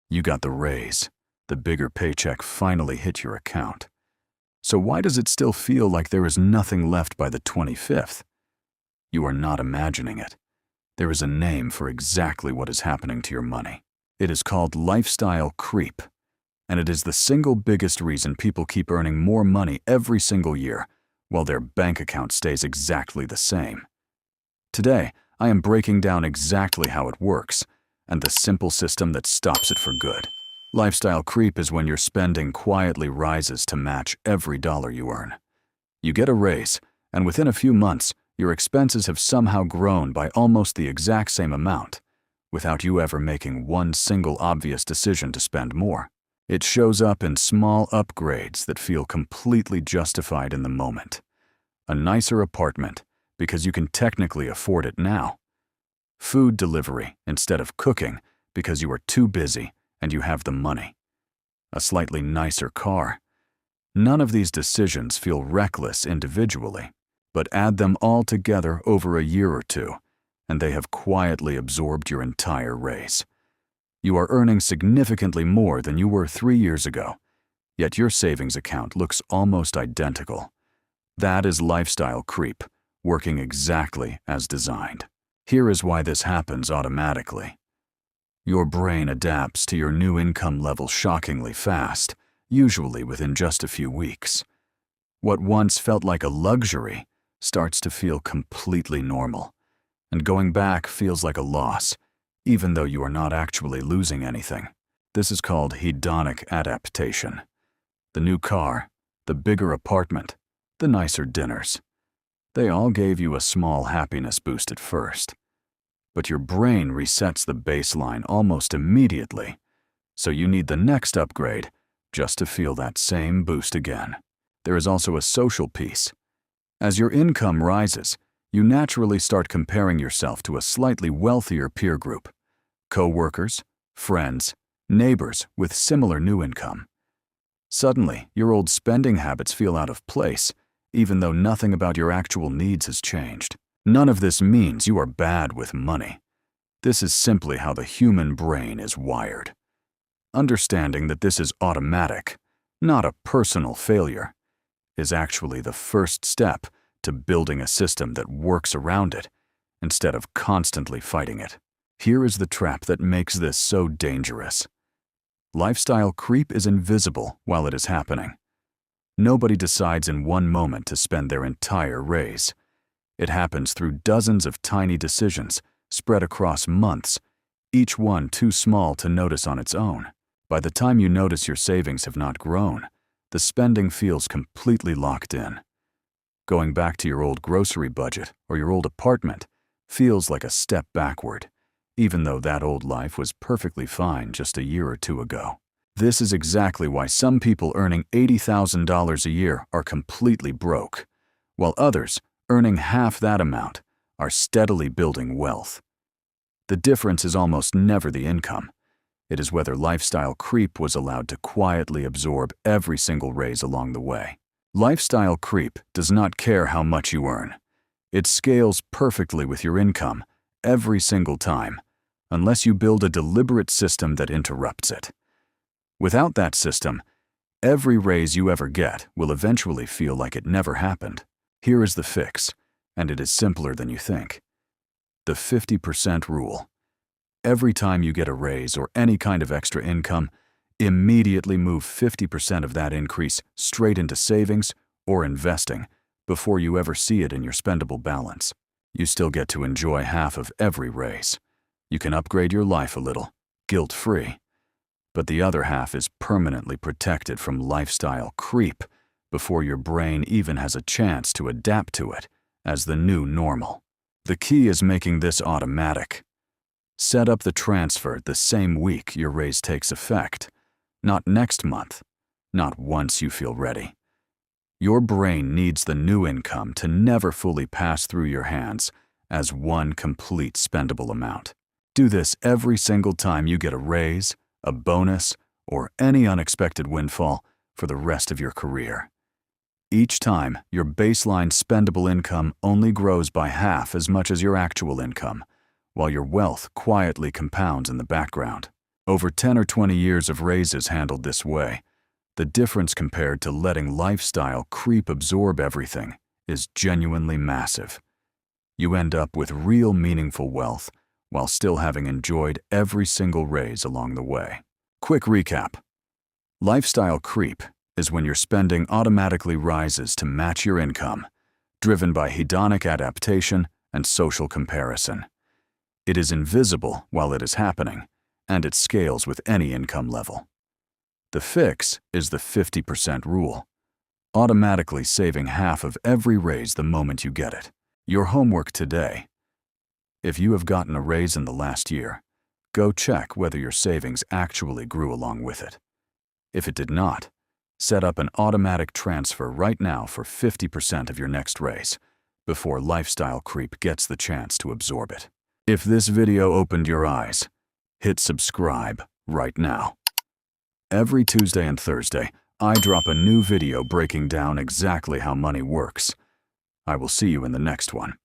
You got the raise. The bigger paycheck finally hit your account. So why does it still feel like there is nothing left by the 25th? You are not imagining it. There is a name for exactly what is happening to your money. It is called lifestyle creep, and it is the single biggest reason people keep earning more money every single year while their bank account stays exactly the same. Today, I am breaking down exactly how it works and the simple system that stops it for good. Lifestyle creep is when your spending quietly rises to match every dollar you earn. You get a raise, and within a few months, your expenses have somehow grown by almost the exact same amount, without you ever making one single obvious decision to spend more. It shows up in small upgrades that feel completely justified in the moment. A nicer apartment, because you can technically afford it now. Food delivery instead of cooking, because you are too busy and you have the money. A slightly nicer car. None of these decisions feel reckless individually, but add them all together over a year or two, and they have quietly absorbed your entire raise. You are earning significantly more than you were 3 years ago, yet your savings account looks almost identical. That is lifestyle creep, working exactly as designed. Here is why this happens automatically. Your brain adapts to your new income level shockingly fast, usually within just a few weeks. What once felt like a luxury starts to feel completely normal, and going back feels like a loss, even though you are not actually losing anything. This is called hedonic adaptation. The new car, the bigger apartment, the nicer dinners. They all gave you a small happiness boost at first. But your brain resets the baseline almost immediately, so you need the next upgrade just to feel that same boost again. There is also a social piece. As your income rises, you naturally start comparing yourself to a slightly wealthier peer group, co-workers, friends, neighbors with similar new income. Suddenly, your old spending habits feel out of place, even though nothing about your actual needs has changed. None of this means you are bad with money. This is simply how the human brain is wired. Understanding that this is automatic, not a personal failure, is actually the first step to building a system that works around it instead of constantly fighting it. Here is the trap that makes this so dangerous. Lifestyle creep is invisible while it is happening. Nobody decides in one moment to spend their entire raise. It happens through dozens of tiny decisions spread across months, each one too small to notice on its own. By the time you notice your savings have not grown, the spending feels completely locked in. Going back to your old grocery budget or your old apartment feels like a step backward, even though that old life was perfectly fine just a year or two ago. This is exactly why some people earning $80,000 a year are completely broke, while others, earning half that amount, are steadily building wealth. The difference is almost never the income. It is whether lifestyle creep was allowed to quietly absorb every single raise along the way. Lifestyle creep does not care how much you earn. It scales perfectly with your income every single time, unless you build a deliberate system that interrupts it. Without that system, every raise you ever get will eventually feel like it never happened. Here is the fix, and it is simpler than you think. The 50% rule. Every time you get a raise or any kind of extra income, immediately move 50% of that increase straight into savings or investing before you ever see it in your spendable balance. You still get to enjoy half of every raise. You can upgrade your life a little, guilt-free. But the other half is permanently protected from lifestyle creep before your brain even has a chance to adapt to it as the new normal. The key is making this automatic. Set up the transfer the same week your raise takes effect, not next month, not once you feel ready. Your brain needs the new income to never fully pass through your hands as one complete spendable amount. Do this every single time you get a raise, a bonus, or any unexpected windfall for the rest of your career. Each time, your baseline spendable income only grows by half as much as your actual income, while your wealth quietly compounds in the background. Over 10 or 20 years of raises handled this way, the difference compared to letting lifestyle creep absorb everything is genuinely massive. You end up with real meaningful wealth while still having enjoyed every single raise along the way. Quick recap. Lifestyle creep is when your spending automatically rises to match your income, driven by hedonic adaptation and social comparison. It is invisible while it is happening, and it scales with any income level. The fix is the 50% rule, automatically saving half of every raise the moment you get it. Your homework today. If you have gotten a raise in the last year, go check whether your savings actually grew along with it. If it did not, set up an automatic transfer right now for 50% of your next raise, before lifestyle creep gets the chance to absorb it. If this video opened your eyes, hit subscribe right now. Every Tuesday and Thursday, I drop a new video breaking down exactly how money works. I will see you in the next one.